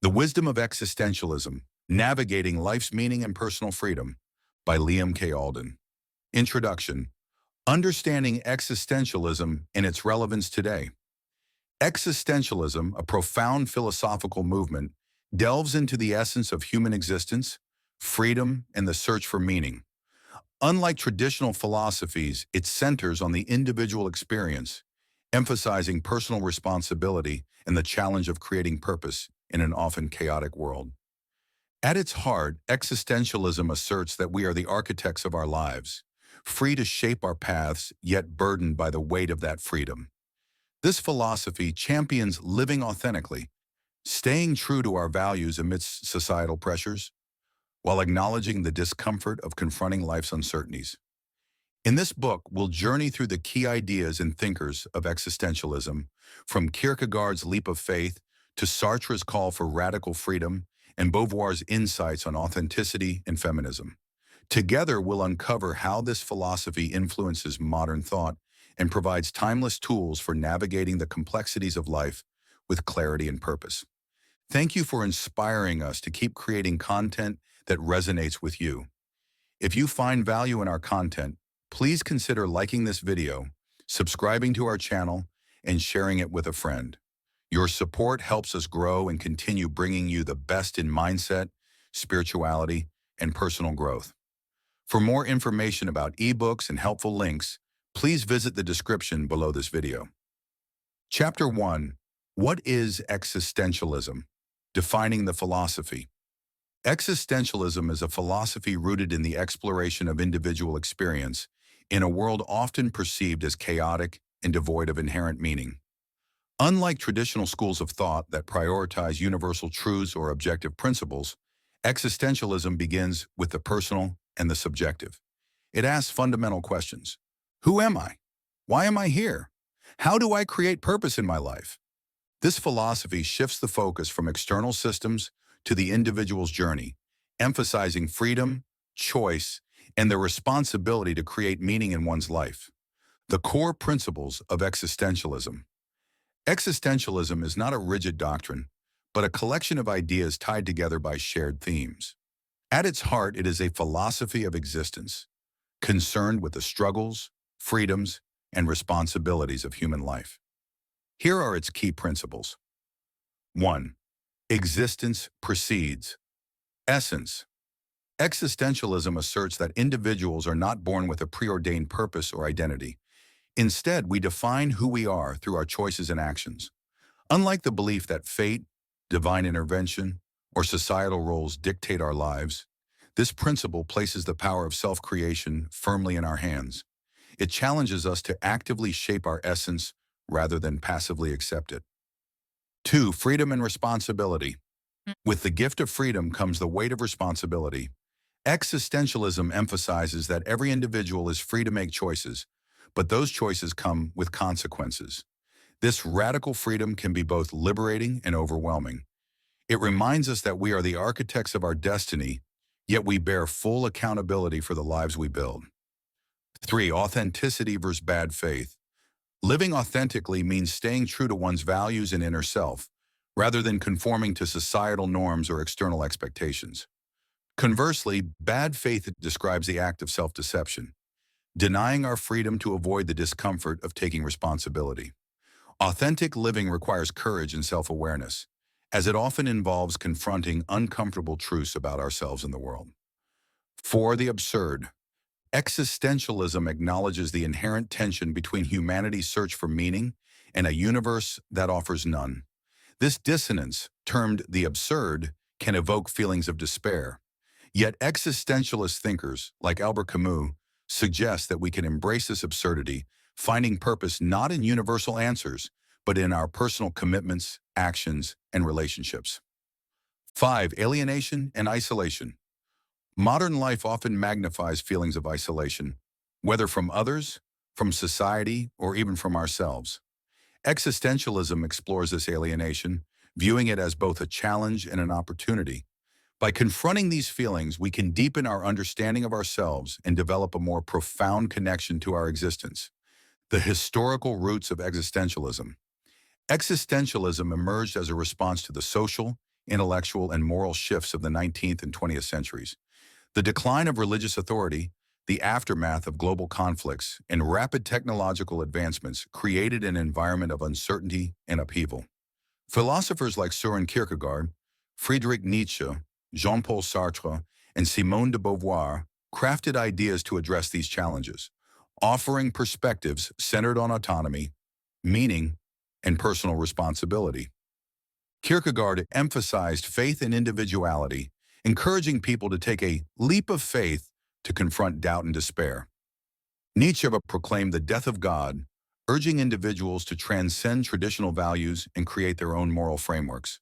The Wisdom of Existentialism, Navigating Life's Meaning and Personal Freedom by Liam K. Alden. Introduction. Understanding existentialism and its relevance today. Existentialism, a profound philosophical movement, delves into the essence of human existence, freedom, and the search for meaning. Unlike traditional philosophies, it centers on the individual experience, emphasizing personal responsibility and the challenge of creating purpose in an often chaotic world. At its heart, existentialism asserts that we are the architects of our lives, free to shape our paths, yet burdened by the weight of that freedom. This philosophy champions living authentically, staying true to our values amidst societal pressures, while acknowledging the discomfort of confronting life's uncertainties. In this book, we'll journey through the key ideas and thinkers of existentialism, from Kierkegaard's leap of faith to Sartre's call for radical freedom and Beauvoir's insights on authenticity and feminism. Together, we'll uncover how this philosophy influences modern thought and provides timeless tools for navigating the complexities of life with clarity and purpose. Thank you for inspiring us to keep creating content that resonates with you. If you find value in our content, please consider liking this video, subscribing to our channel, and sharing it with a friend. Your support helps us grow and continue bringing you the best in mindset, spirituality, and personal growth. For more information about ebooks and helpful links, please visit the description below this video. Chapter 1. What is existentialism? Defining the philosophy. Existentialism is a philosophy rooted in the exploration of individual experience in a world often perceived as chaotic and devoid of inherent meaning. Unlike traditional schools of thought that prioritize universal truths or objective principles, existentialism begins with the personal and the subjective. It asks fundamental questions. Who am I? Why am I here? How do I create purpose in my life? This philosophy shifts the focus from external systems to the individual's journey, emphasizing freedom, choice, and the responsibility to create meaning in one's life. The core principles of existentialism. Existentialism is not a rigid doctrine, but a collection of ideas tied together by shared themes. At its heart, it is a philosophy of existence, concerned with the struggles, freedoms, and responsibilities of human life. Here are its key principles. 1. Existence precedes. Essence. Existentialism asserts that individuals are not born with a preordained purpose or identity. Instead, we define who we are through our choices and actions. Unlike the belief that fate, divine intervention, or societal roles dictate our lives, this principle places the power of self-creation firmly in our hands. It challenges us to actively shape our essence rather than passively accept it. 2. Freedom and responsibility. With the gift of freedom comes the weight of responsibility. Existentialism emphasizes that every individual is free to make choices, but those choices come with consequences. This radical freedom can be both liberating and overwhelming. It reminds us that we are the architects of our destiny, yet we bear full accountability for the lives we build. 3. Authenticity versus bad faith. Living authentically means staying true to one's values and inner self, rather than conforming to societal norms or external expectations. Conversely, bad faith describes the act of self-deception, denying our freedom to avoid the discomfort of taking responsibility. Authentic living requires courage and self-awareness, as it often involves confronting uncomfortable truths about ourselves and the world. 4. The absurd. Existentialism acknowledges the inherent tension between humanity's search for meaning and a universe that offers none. This dissonance, termed the absurd, can evoke feelings of despair. Yet existentialist thinkers, like Albert Camus, suggest that we can embrace this absurdity, finding purpose not in universal answers, but in our personal commitments, actions, and relationships. 5. Alienation and isolation. Modern life often magnifies feelings of isolation, whether from others, from society, or even from ourselves. Existentialism explores this alienation, viewing it as both a challenge and an opportunity. By confronting these feelings, we can deepen our understanding of ourselves and develop a more profound connection to our existence. The historical roots of existentialism. Existentialism emerged as a response to the social, intellectual, and moral shifts of the 19th and 20th centuries. The decline of religious authority, the aftermath of global conflicts, and rapid technological advancements created an environment of uncertainty and upheaval. Philosophers like Søren Kierkegaard, Friedrich Nietzsche, Jean-Paul Sartre, and Simone de Beauvoir crafted ideas to address these challenges, offering perspectives centered on autonomy, meaning, and personal responsibility. Kierkegaard emphasized faith and individuality, encouraging people to take a leap of faith to confront doubt and despair. Nietzsche proclaimed the death of God, urging individuals to transcend traditional values and create their own moral frameworks.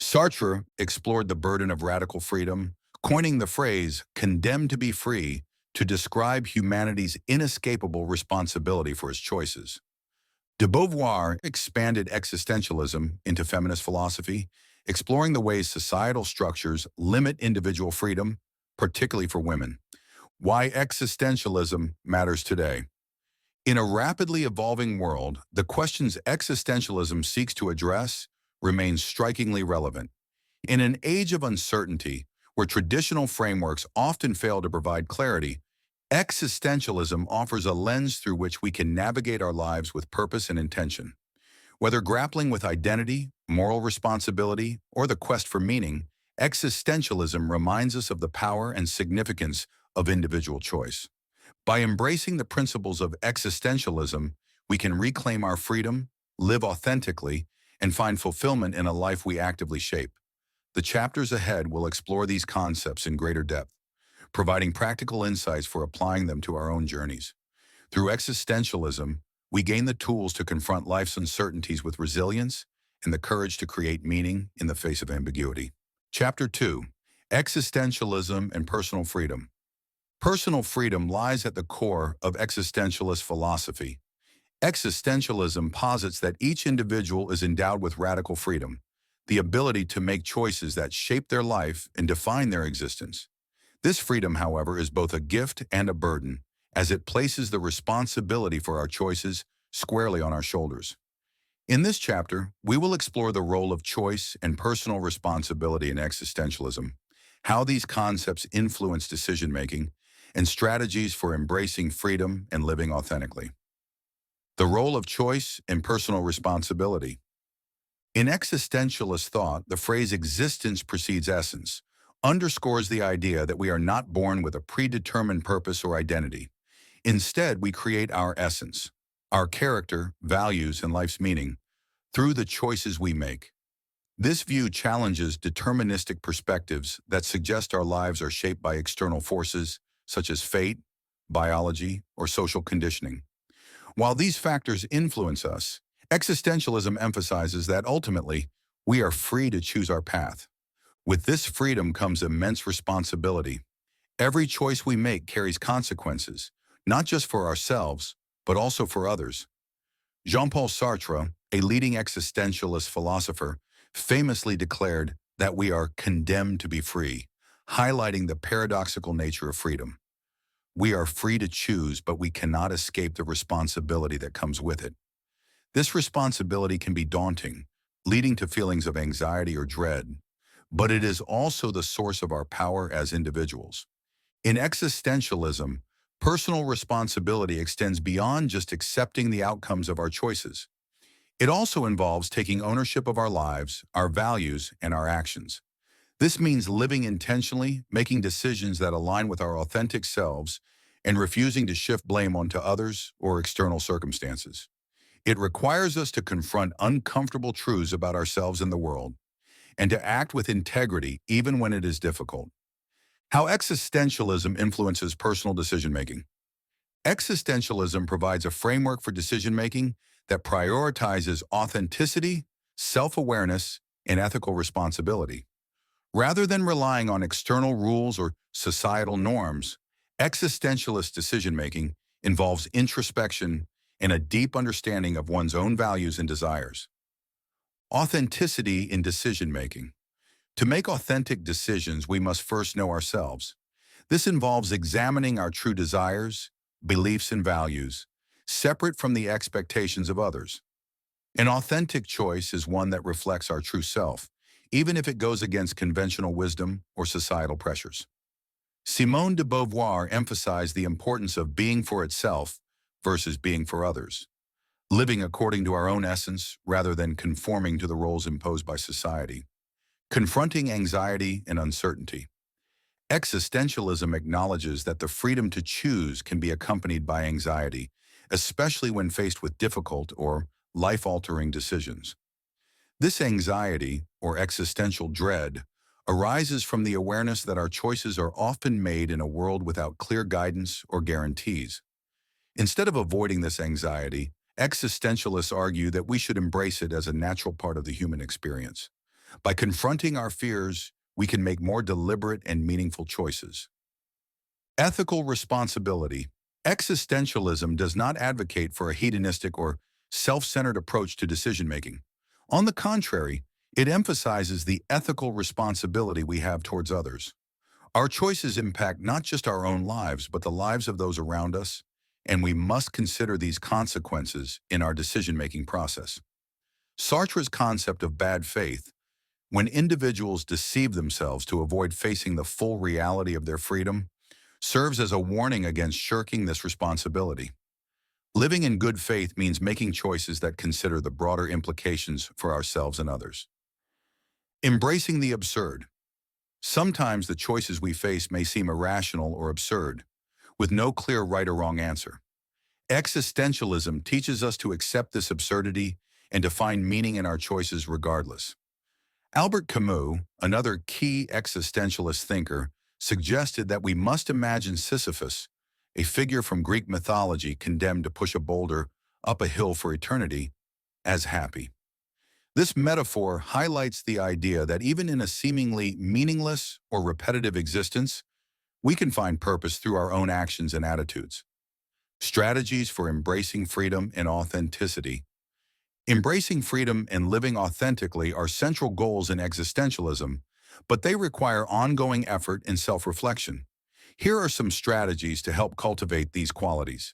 Sartre explored the burden of radical freedom, coining the phrase condemned to be free to describe humanity's inescapable responsibility for its choices. De Beauvoir expanded existentialism into feminist philosophy, exploring the ways societal structures limit individual freedom, particularly for women. Why existentialism matters today. In a rapidly evolving world, the questions existentialism seeks to address remain strikingly relevant. In an age of uncertainty, where traditional frameworks often fail to provide clarity, existentialism offers a lens through which we can navigate our lives with purpose and intention. Whether grappling with identity, moral responsibility, or the quest for meaning, existentialism reminds us of the power and significance of individual choice. By embracing the principles of existentialism, we can reclaim our freedom, live authentically, and find fulfillment in a life we actively shape. The chapters ahead will explore these concepts in greater depth, providing practical insights for applying them to our own journeys. Through existentialism, we gain the tools to confront life's uncertainties with resilience and the courage to create meaning in the face of ambiguity. Chapter 2: Existentialism and Personal Freedom. Personal freedom lies at the core of existentialist philosophy. Existentialism posits that each individual is endowed with radical freedom, the ability to make choices that shape their life and define their existence. This freedom, however, is both a gift and a burden, as it places the responsibility for our choices squarely on our shoulders. In this chapter, we will explore the role of choice and personal responsibility in existentialism, how these concepts influence decision-making, and strategies for embracing freedom and living authentically. The role of choice and personal responsibility. In existentialist thought, the phrase existence precedes essence underscores the idea that we are not born with a predetermined purpose or identity. Instead, we create our essence, our character, values, and life's meaning through the choices we make. This view challenges deterministic perspectives that suggest our lives are shaped by external forces such as fate, biology, or social conditioning. While these factors influence us, existentialism emphasizes that ultimately, we are free to choose our path. With this freedom comes immense responsibility. Every choice we make carries consequences, not just for ourselves, but also for others. Jean-Paul Sartre, a leading existentialist philosopher, famously declared that we are condemned to be free, highlighting the paradoxical nature of freedom. We are free to choose, but we cannot escape the responsibility that comes with it. This responsibility can be daunting, leading to feelings of anxiety or dread, but it is also the source of our power as individuals. In existentialism, personal responsibility extends beyond just accepting the outcomes of our choices. It also involves taking ownership of our lives, our values, and our actions. This means living intentionally, making decisions that align with our authentic selves, and refusing to shift blame onto others or external circumstances. It requires us to confront uncomfortable truths about ourselves and the world, and to act with integrity even when it is difficult. How existentialism influences personal decision-making. Existentialism provides a framework for decision-making that prioritizes authenticity, self-awareness, and ethical responsibility. Rather than relying on external rules or societal norms, existentialist decision-making involves introspection and a deep understanding of one's own values and desires. Authenticity in decision-making. To make authentic decisions, we must first know ourselves. This involves examining our true desires, beliefs, and values, separate from the expectations of others. An authentic choice is one that reflects our true self, even if it goes against conventional wisdom or societal pressures. Simone de Beauvoir emphasized the importance of being for itself versus being for others, living according to our own essence rather than conforming to the roles imposed by society. Confronting anxiety and uncertainty. Existentialism acknowledges that the freedom to choose can be accompanied by anxiety, especially when faced with difficult or life-altering decisions. This anxiety, or existential dread, arises from the awareness that our choices are often made in a world without clear guidance or guarantees. Instead of avoiding this anxiety, existentialists argue that we should embrace it as a natural part of the human experience. By confronting our fears, we can make more deliberate and meaningful choices. Ethical responsibility. Existentialism does not advocate for a hedonistic or self-centered approach to decision-making. On the contrary, it emphasizes the ethical responsibility we have towards others. Our choices impact not just our own lives, but the lives of those around us, and we must consider these consequences in our decision-making process. Sartre's concept of bad faith, when individuals deceive themselves to avoid facing the full reality of their freedom, serves as a warning against shirking this responsibility. Living in good faith means making choices that consider the broader implications for ourselves and others. Embracing the absurd. Sometimes the choices we face may seem irrational or absurd, with no clear right or wrong answer. Existentialism teaches us to accept this absurdity and to find meaning in our choices regardless. Albert Camus, another key existentialist thinker, suggested that we must imagine Sisyphus, a figure from Greek mythology condemned to push a boulder up a hill for eternity, as happy. This metaphor highlights the idea that even in a seemingly meaningless or repetitive existence, we can find purpose through our own actions and attitudes. Strategies for embracing freedom and authenticity. Embracing freedom and living authentically are central goals in existentialism, but they require ongoing effort and self-reflection. Here are some strategies to help cultivate these qualities.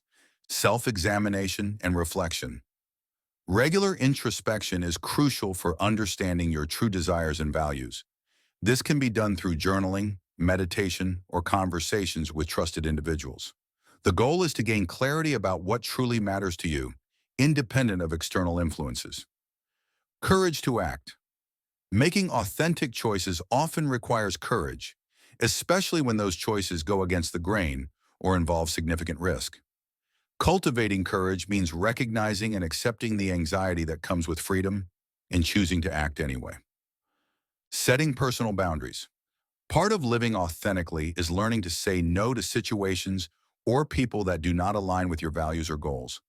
Self-examination and reflection. Regular introspection is crucial for understanding your true desires and values. This can be done through journaling, meditation, or conversations with trusted individuals. The goal is to gain clarity about what truly matters to you, independent of external influences. Courage to act. Making authentic choices often requires courage, especially when those choices go against the grain or involve significant risk. Cultivating courage means recognizing and accepting the anxiety that comes with freedom and choosing to act anyway. Setting personal boundaries. Part of living authentically is learning to say no to situations or people that do not align with your values or goals.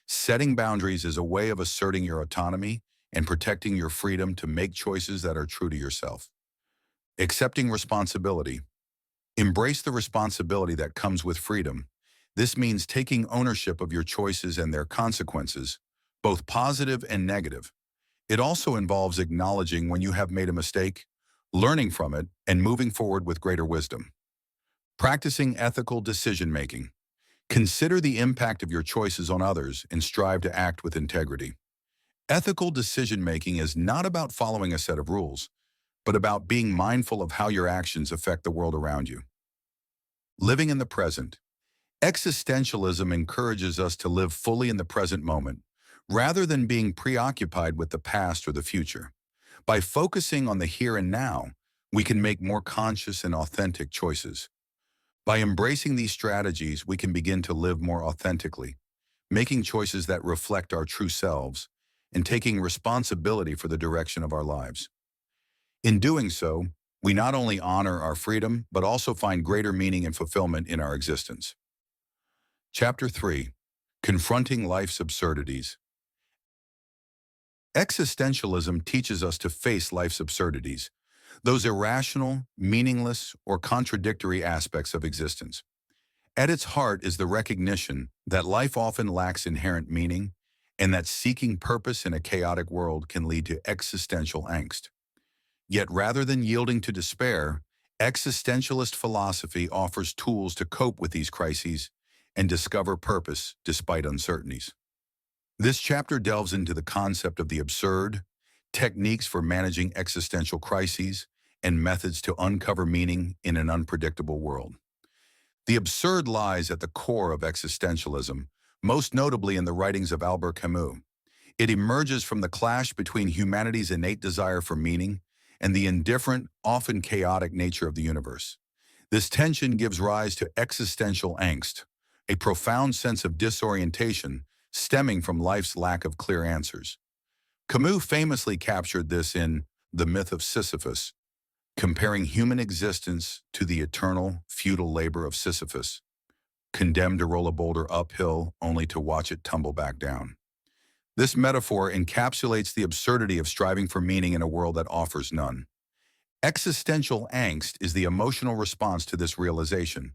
Setting boundaries is a way of asserting your autonomy and protecting your freedom to make choices that are true to yourself. Accepting responsibility. Embrace the responsibility that comes with freedom. This means taking ownership of your choices and their consequences, both positive and negative. It also involves acknowledging when you have made a mistake, learning from it, and moving forward with greater wisdom. Practicing ethical decision-making. Consider the impact of your choices on others and strive to act with integrity. Ethical decision-making is not about following a set of rules, but about being mindful of how your actions affect the world around you. Living in the present. Existentialism encourages us to live fully in the present moment, rather than being preoccupied with the past or the future. By focusing on the here and now, we can make more conscious and authentic choices. By embracing these strategies, we can begin to live more authentically, making choices that reflect our true selves and taking responsibility for the direction of our lives. In doing so, we not only honor our freedom, but also find greater meaning and fulfillment in our existence. Chapter 3. Confronting Life's Absurdities. Existentialism teaches us to face life's absurdities, those irrational, meaningless, or contradictory aspects of existence. At its heart is the recognition that life often lacks inherent meaning and that seeking purpose in a chaotic world can lead to existential angst. Yet rather than yielding to despair, existentialist philosophy offers tools to cope with these crises and discover purpose despite uncertainties. This chapter delves into the concept of the absurd, techniques for managing existential crises, and methods to uncover meaning in an unpredictable world. The absurd lies at the core of existentialism, most notably in the writings of Albert Camus. It emerges from the clash between humanity's innate desire for meaning and the indifferent, often chaotic nature of the universe. This tension gives rise to existential angst, a profound sense of disorientation stemming from life's lack of clear answers. Camus famously captured this in The Myth of Sisyphus, comparing human existence to the eternal, futile labor of Sisyphus, condemned to roll a boulder uphill only to watch it tumble back down. This metaphor encapsulates the absurdity of striving for meaning in a world that offers none. Existential angst is the emotional response to this realization,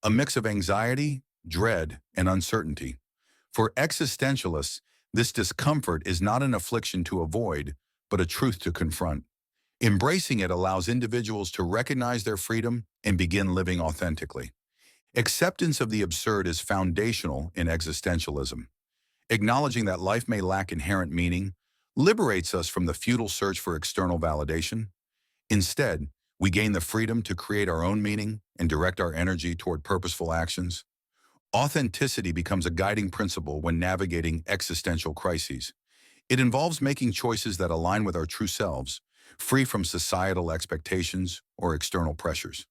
a mix of anxiety, dread, and uncertainty. For existentialists, this discomfort is not an affliction to avoid, but a truth to confront. Embracing it allows individuals to recognize their freedom and begin living authentically. Acceptance of the absurd is foundational in existentialism. Acknowledging that life may lack inherent meaning liberates us from the futile search for external validation. Instead, we gain the freedom to create our own meaning and direct our energy toward purposeful actions. Authenticity becomes a guiding principle when navigating existential crises. It involves making choices that align with our true selves, free from societal expectations or external pressures.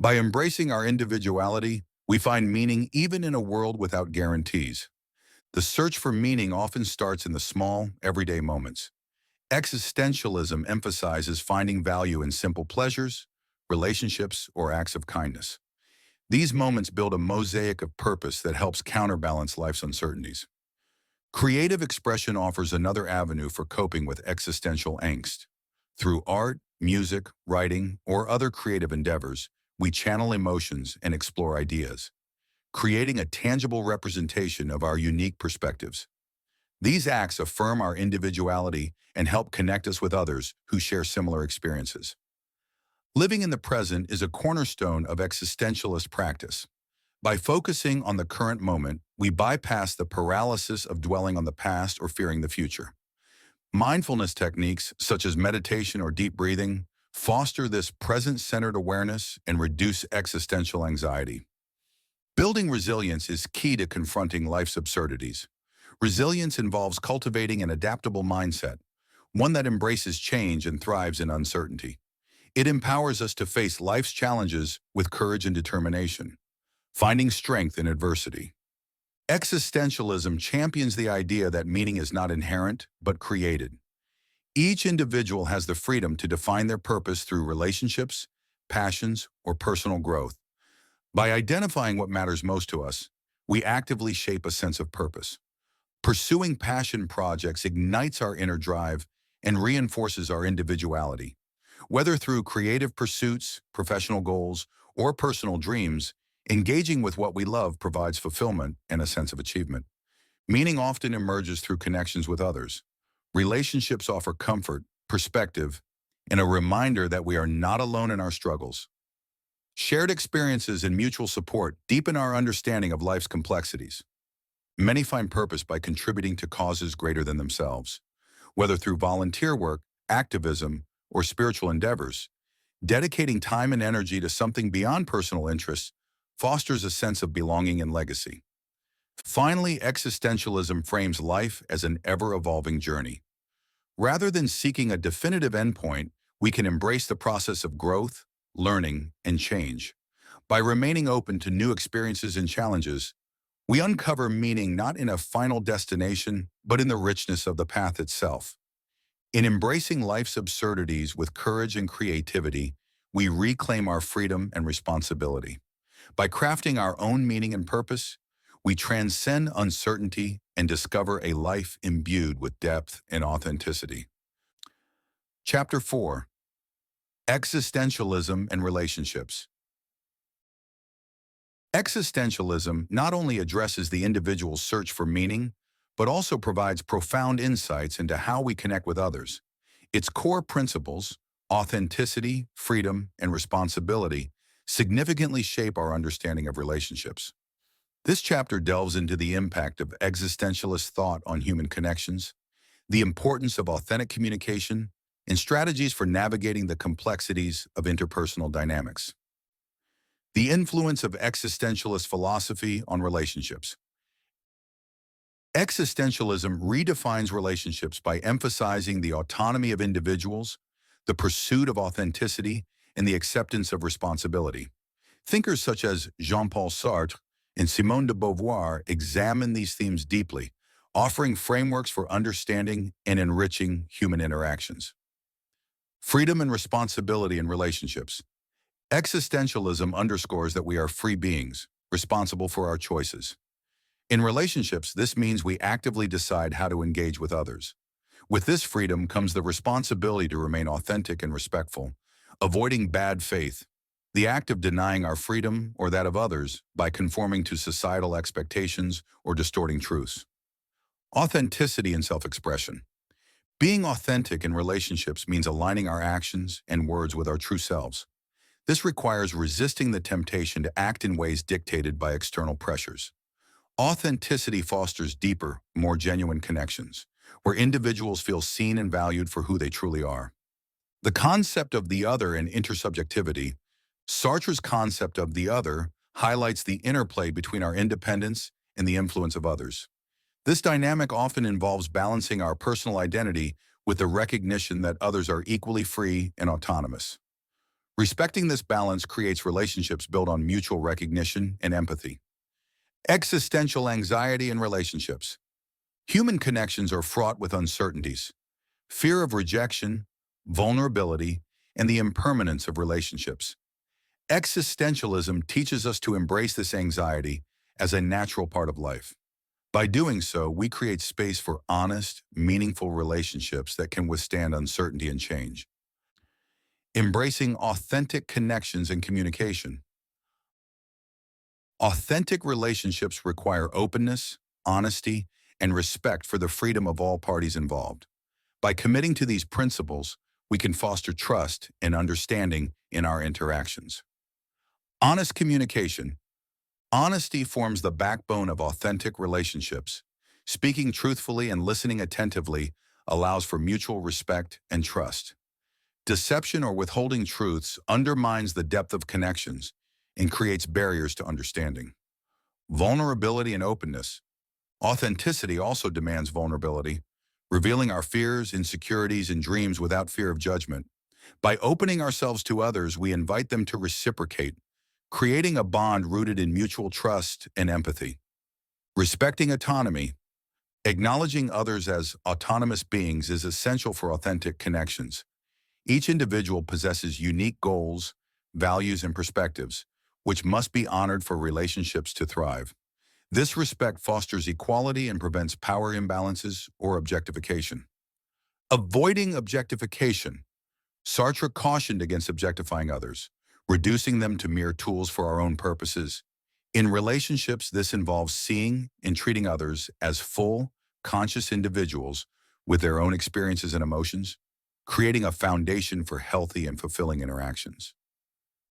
By embracing our individuality, we find meaning even in a world without guarantees. The search for meaning often starts in the small, everyday moments. Existentialism emphasizes finding value in simple pleasures, relationships, or acts of kindness. These moments build a mosaic of purpose that helps counterbalance life's uncertainties. Creative expression offers another avenue for coping with existential angst. Through art, music, writing, or other creative endeavors, we channel emotions and explore ideas, creating a tangible representation of our unique perspectives. These acts affirm our individuality and help connect us with others who share similar experiences. Living in the present is a cornerstone of existentialist practice. By focusing on the current moment, we bypass the paralysis of dwelling on the past or fearing the future. Mindfulness techniques, such as meditation or deep breathing, foster this present-centered awareness and reduce existential anxiety. Building resilience is key to confronting life's absurdities. Resilience involves cultivating an adaptable mindset, one that embraces change and thrives in uncertainty. It empowers us to face life's challenges with courage and determination, finding strength in adversity. Existentialism champions the idea that meaning is not inherent, but created. Each individual has the freedom to define their purpose through relationships, passions, or personal growth. By identifying what matters most to us, we actively shape a sense of purpose. Pursuing passion projects ignites our inner drive and reinforces our individuality. Whether through creative pursuits, professional goals, or personal dreams, engaging with what we love provides fulfillment and a sense of achievement. Meaning often emerges through connections with others. Relationships offer comfort, perspective, and a reminder that we are not alone in our struggles. Shared experiences and mutual support deepen our understanding of life's complexities. Many find purpose by contributing to causes greater than themselves. Whether through volunteer work, activism, or spiritual endeavors, dedicating time and energy to something beyond personal interests fosters a sense of belonging and legacy. Finally, existentialism frames life as an ever-evolving journey. Rather than seeking a definitive endpoint, we can embrace the process of growth, learning, and change. By remaining open to new experiences and challenges, we uncover meaning not in a final destination, but in the richness of the path itself. In embracing life's absurdities with courage and creativity, we reclaim our freedom and responsibility. By crafting our own meaning and purpose, we transcend uncertainty and discover a life imbued with depth and authenticity. Chapter 4: Existentialism and Relationships. Existentialism not only addresses the individual's search for meaning, but also provides profound insights into how we connect with others. Its core principles, authenticity, freedom, and responsibility, significantly shape our understanding of relationships. This chapter delves into the impact of existentialist thought on human connections. the importance of authentic communication, and strategies for navigating the complexities of interpersonal dynamics. The influence of existentialist philosophy on relationships. Existentialism redefines relationships by emphasizing the autonomy of individuals, the pursuit of authenticity, and the acceptance of responsibility. Thinkers such as Jean-Paul Sartre and Simone de Beauvoir examine these themes deeply, offering frameworks for understanding and enriching human interactions. Freedom and responsibility in relationships. Existentialism underscores that we are free beings, responsible for our choices. In relationships, this means we actively decide how to engage with others. With this freedom comes the responsibility to remain authentic and respectful, avoiding bad faith, the act of denying our freedom or that of others by conforming to societal expectations or distorting truths. Authenticity and self-expression. Being authentic in relationships means aligning our actions and words with our true selves. This requires resisting the temptation to act in ways dictated by external pressures. Authenticity fosters deeper, more genuine connections, where individuals feel seen and valued for who they truly are. The concept of the other and intersubjectivity. Sartre's concept of the other highlights the interplay between our independence and the influence of others. This dynamic often involves balancing our personal identity with the recognition that others are equally free and autonomous. Respecting this balance creates relationships built on mutual recognition and empathy. Existential anxiety in relationships. Human connections are fraught with uncertainties, fear of rejection, vulnerability, and the impermanence of relationships. Existentialism teaches us to embrace this anxiety as a natural part of life. By doing so, we create space for honest, meaningful relationships that can withstand uncertainty and change. Embracing authentic connections and communication. Authentic relationships require openness, honesty, and respect for the freedom of all parties involved. By committing to these principles, we can foster trust and understanding in our interactions. Honest communication. Honesty forms the backbone of authentic relationships. Speaking truthfully and listening attentively allows for mutual respect and trust. Deception or withholding truths undermines the depth of connections and creates barriers to understanding. Vulnerability and openness. Authenticity also demands vulnerability, revealing our fears, insecurities, and dreams without fear of judgment. By opening ourselves to others, we invite them to reciprocate, creating a bond rooted in mutual trust and empathy. Respecting autonomy. Acknowledging others as autonomous beings is essential for authentic connections. Each individual possesses unique goals, values, and perspectives, which must be honored for relationships to thrive. This respect fosters equality and prevents power imbalances or objectification. Avoiding objectification. Sartre cautioned against objectifying others, reducing them to mere tools for our own purposes. In relationships, this involves seeing and treating others as full, conscious individuals with their own experiences and emotions, creating a foundation for healthy and fulfilling interactions.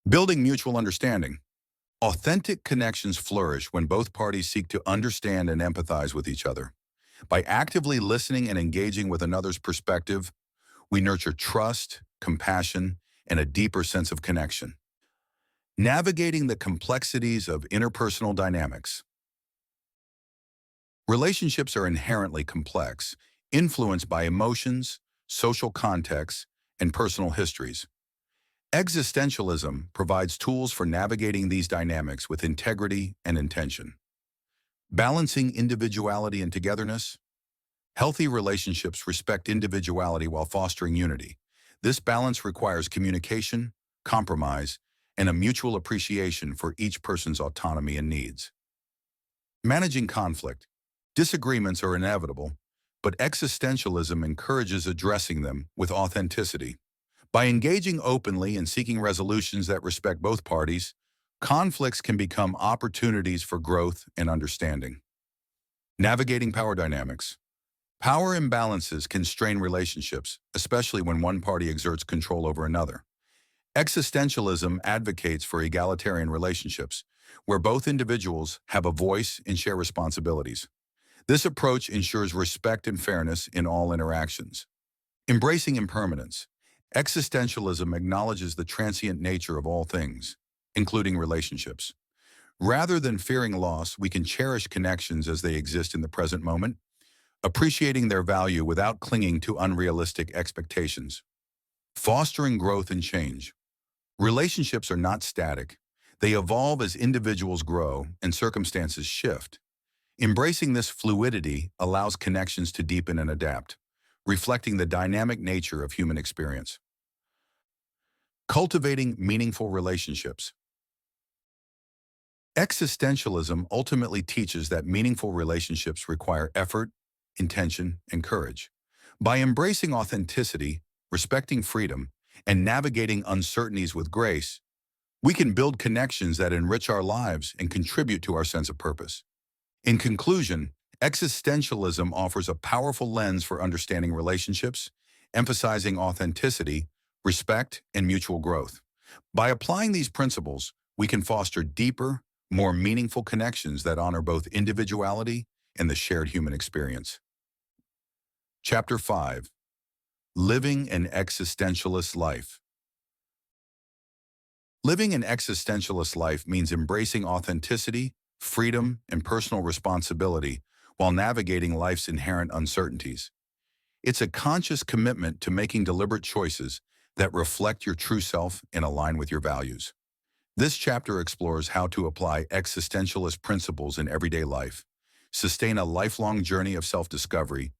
Building mutual understanding. Authentic connections flourish when both parties seek to understand and empathize with each other. By actively listening and engaging with another's perspective, we nurture trust, compassion, and a deeper sense of connection. Navigating the complexities of interpersonal dynamics. Relationships are inherently complex, influenced by emotions, social contexts, and personal histories. Existentialism provides tools for navigating these dynamics with integrity and intention. Balancing individuality and togetherness. Healthy relationships respect individuality while fostering unity. This balance requires communication, compromise, and a mutual appreciation for each person's autonomy and needs. Managing conflict. Disagreements are inevitable, but existentialism encourages addressing them with authenticity. By engaging openly and seeking resolutions that respect both parties, conflicts can become opportunities for growth and understanding. Navigating power dynamics. Power imbalances can strain relationships, especially when one party exerts control over another. Existentialism advocates for egalitarian relationships, where both individuals have a voice and share responsibilities. This approach ensures respect and fairness in all interactions. Embracing impermanence. Existentialism acknowledges the transient nature of all things, including relationships. Rather than fearing loss, we can cherish connections as they exist in the present moment, appreciating their value without clinging to unrealistic expectations. Fostering growth and change. Relationships are not static. They evolve as individuals grow and circumstances shift. Embracing this fluidity allows connections to deepen and adapt, reflecting the dynamic nature of human experience. Cultivating meaningful relationships. Existentialism ultimately teaches that meaningful relationships require effort, intention, and courage. By embracing authenticity, respecting freedom, and navigating uncertainties with grace, we can build connections that enrich our lives and contribute to our sense of purpose. In conclusion, existentialism offers a powerful lens for understanding relationships, emphasizing authenticity, respect, and mutual growth. By applying these principles, we can foster deeper, more meaningful connections that honor both individuality and the shared human experience. Chapter 5. Living an Existentialist Life. Living an existentialist life means embracing authenticity, freedom, and personal responsibility while navigating life's inherent uncertainties. It's a conscious commitment to making deliberate choices that reflect your true self and align with your values. This chapter explores how to apply existentialist principles in everyday life, sustain a lifelong journey of self-discovery,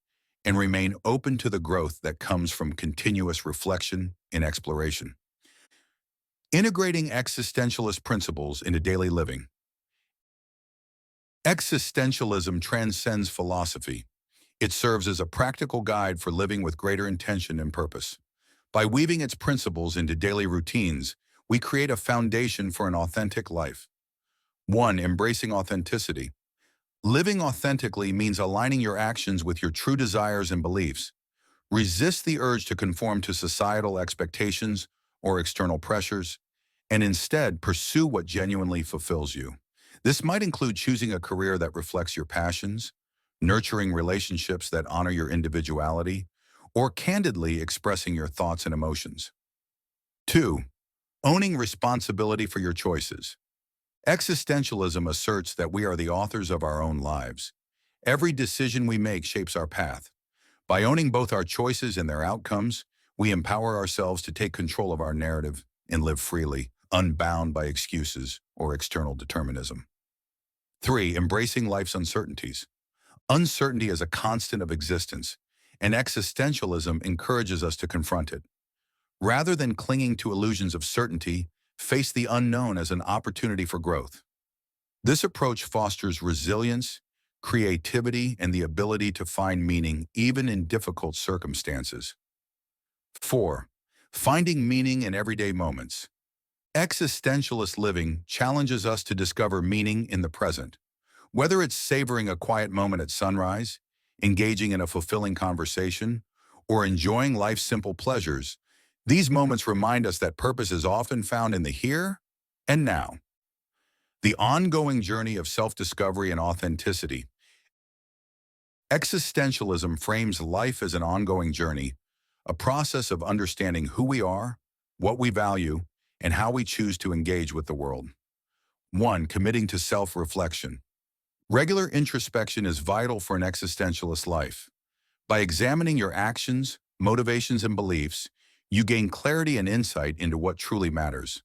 and remain open to the growth that comes from continuous reflection and exploration. Integrating existentialist principles into daily living. Existentialism transcends philosophy. It serves as a practical guide for living with greater intention and purpose. By weaving its principles into daily routines, we create a foundation for an authentic life. 1. Embracing authenticity. Living authentically means aligning your actions with your true desires and beliefs. Resist the urge to conform to societal expectations or external pressures, and instead pursue what genuinely fulfills you. This might include choosing a career that reflects your passions, nurturing relationships that honor your individuality, or candidly expressing your thoughts and emotions. 2. Owning responsibility for your choices. Existentialism asserts that we are the authors of our own lives. Every decision we make shapes our path. By owning both our choices and their outcomes, we empower ourselves to take control of our narrative and live freely, unbound by excuses or external determinism. 3. Embracing life's uncertainties. Uncertainty is a constant of existence, and existentialism encourages us to confront it. Rather than clinging to illusions of certainty, face the unknown as an opportunity for growth. This approach fosters resilience, creativity, and the ability to find meaning even in difficult circumstances. 4. Finding meaning in everyday moments. Existentialist living challenges us to discover meaning in the present. Whether it's savoring a quiet moment at sunrise, engaging in a fulfilling conversation, or enjoying life's simple pleasures, these moments remind us that purpose is often found in the here and now. The ongoing journey of self-discovery and authenticity. Existentialism frames life as an ongoing journey, a process of understanding who we are, what we value, and how we choose to engage with the world. 1. Committing to self-reflection. Regular introspection is vital for an existentialist life. By examining your actions, motivations, and beliefs, you gain clarity and insight into what truly matters.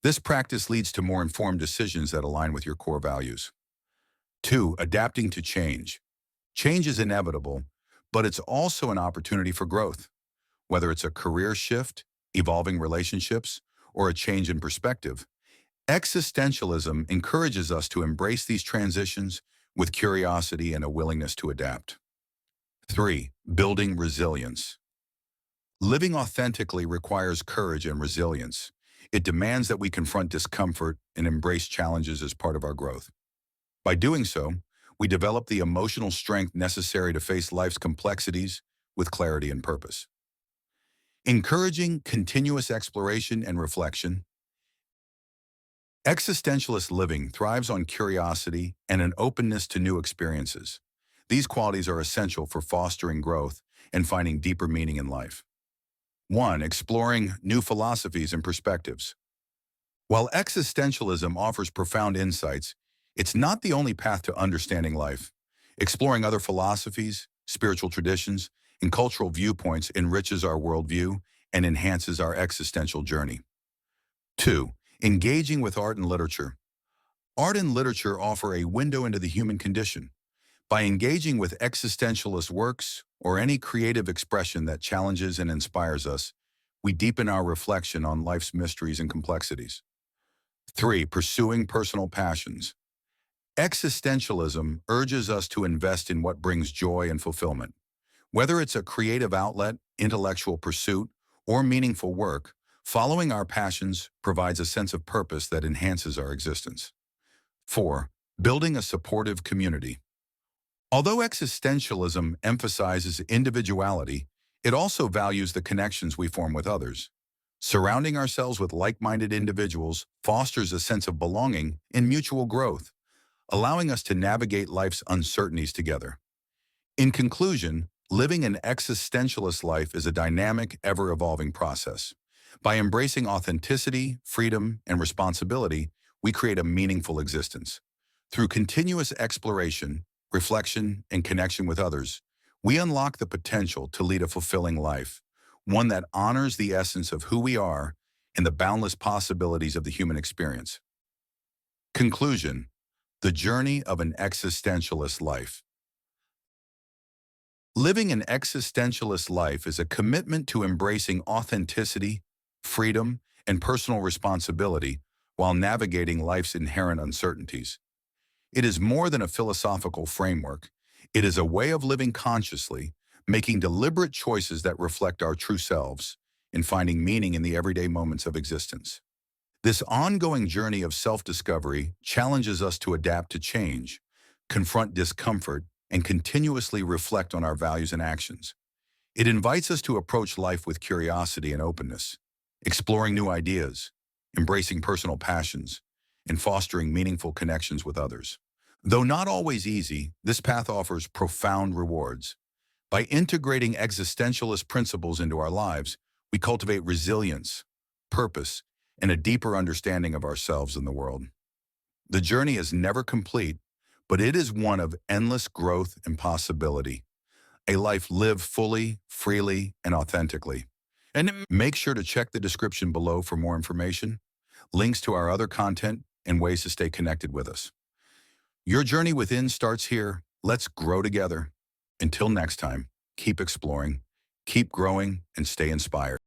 This practice leads to more informed decisions that align with your core values. 2. Adapting to change. Change is inevitable, but it's also an opportunity for growth. Whether it's a career shift, evolving relationships, or a change in perspective, existentialism encourages us to embrace these transitions with curiosity and a willingness to adapt. 3. Building resilience. Living authentically requires courage and resilience. It demands that we confront discomfort and embrace challenges as part of our growth. By doing so, we develop the emotional strength necessary to face life's complexities with clarity and purpose. Encouraging continuous exploration and reflection. Existentialist living thrives on curiosity and an openness to new experiences. These qualities are essential for fostering growth and finding deeper meaning in life. 1. Exploring new philosophies and perspectives. While existentialism offers profound insights, it's not the only path to understanding life. Exploring other philosophies, spiritual traditions, and cultural viewpoints enriches our worldview and enhances our existential journey. 2. Engaging with art and literature. Art and literature offer a window into the human condition. By engaging with existentialist works or any creative expression that challenges and inspires us, we deepen our reflection on life's mysteries and complexities. 3. Pursuing personal passions. Existentialism urges us to invest in what brings joy and fulfillment. Whether it's a creative outlet, intellectual pursuit, or meaningful work, following our passions provides a sense of purpose that enhances our existence. 4. Building a supportive community. Although existentialism emphasizes individuality, it also values the connections we form with others. Surrounding ourselves with like-minded individuals fosters a sense of belonging and mutual growth, allowing us to navigate life's uncertainties together. In conclusion, living an existentialist life is a dynamic, ever-evolving process. By embracing authenticity, freedom, and responsibility, we create a meaningful existence. Through continuous exploration, reflection, and connection with others, we unlock the potential to lead a fulfilling life, one that honors the essence of who we are and the boundless possibilities of the human experience. Conclusion: the journey of an existentialist life. Living an existentialist life is a commitment to embracing authenticity, freedom, and personal responsibility while navigating life's inherent uncertainties. It is more than a philosophical framework. It is a way of living consciously, making deliberate choices that reflect our true selves, and finding meaning in the everyday moments of existence. This ongoing journey of self-discovery challenges us to adapt to change, confront discomfort, and continuously reflect on our values and actions. It invites us to approach life with curiosity and openness, exploring new ideas, embracing personal passions, and fostering meaningful connections with others. Though not always easy, this path offers profound rewards. By integrating existentialist principles into our lives, we cultivate resilience, purpose, and a deeper understanding of ourselves and the world. The journey is never complete, but it is one of endless growth and possibility. A life lived fully, freely, and authentically. And make sure to check the description below for more information, links to our other content, and ways to stay connected with us. Your journey within starts here. Let's grow together. Until next time, keep exploring, keep growing, and stay inspired.